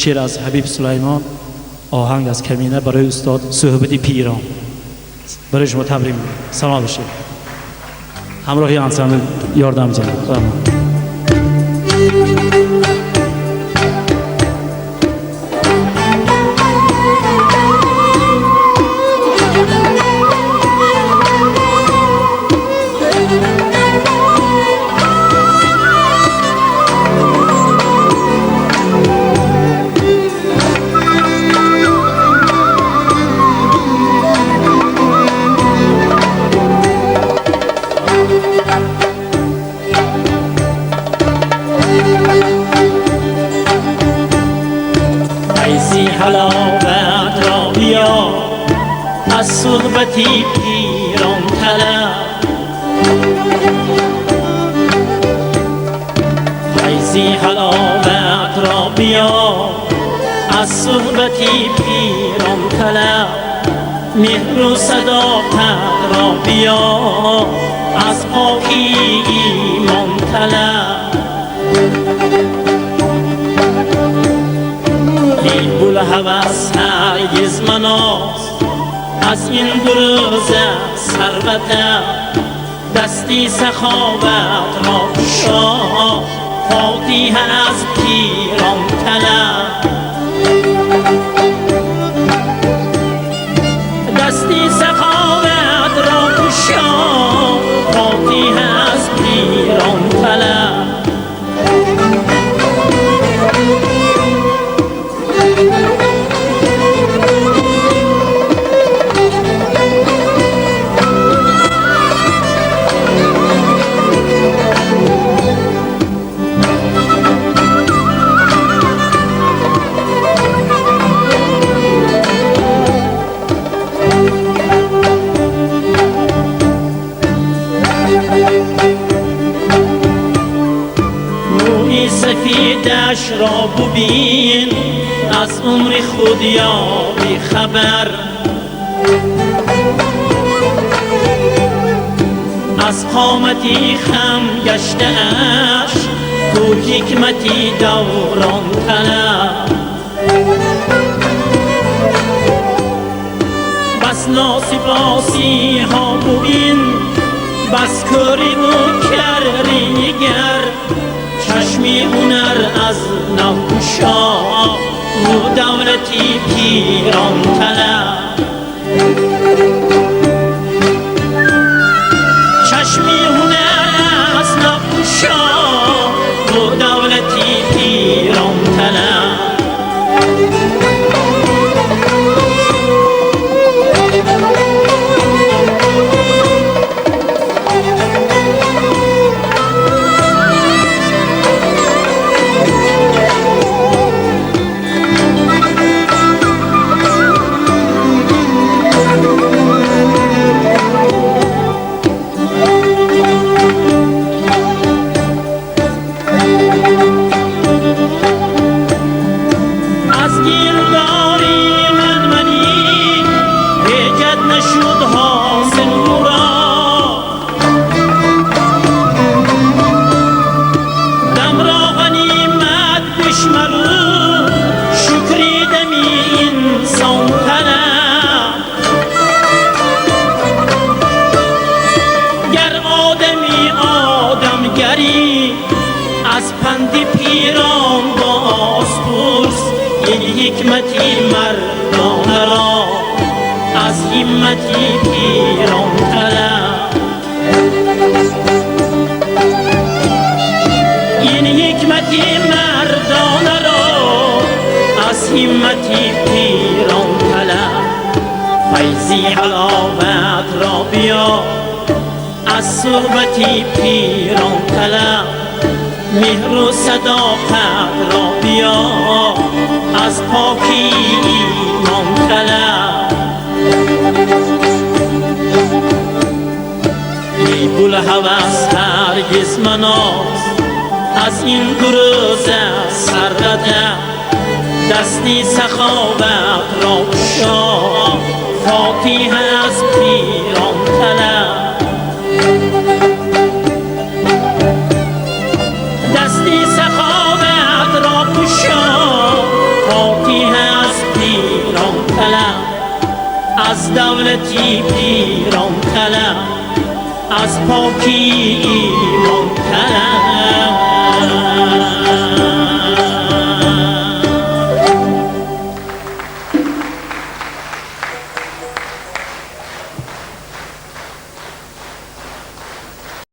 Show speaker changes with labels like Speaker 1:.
Speaker 1: شعر از حبیب سلیمان، آهنگ از کمینه برای استاد صحبتی پیران. برای شما تبریم سلام بشه. همراهی انسان یاردم جناب.
Speaker 2: حلاوت را بیا از صحبتی پیران طلب، فیضی حلاوت را بیا از صحبتی پیران طلب، مهر و صداقت را بیا از پاکی ایمان طلب. بوالهوس هرگز مناز از این دو روزه ثروتم، دستی سخاوت را گشا فاتحه از پیران طلب. دستی سخاوت را گشا فاتحه از پیران طلب. سفیدش را ببین از عمر خود یا بی خبر، از قامتی خم گشته اش تو حکمتی دوران طلب. بس ناسپاسی ها ببین بس کاری و کردی نگر، چشمی هنر از نوشا و دولتی پیران طلب. چشمی هنر از نوشا و دولتی پیران طلب. از پند پیران باز پرس این حکمتی مردانه را از همتی پیران طلب. این حکمتی مردانه را از همتی پیران طلب. فیضی حلاوت را بیا از صحبتی پیران طلب، مهر و صداقت را بیا از پاکی ایمان طلب. ای بوالهوس هرگز مناز از این دو روزه سردم، دستی سخاوت را گشا فاتحه از پیران طلب. دستی سخاوت را گشا از دولتی پیران طلب از پاکی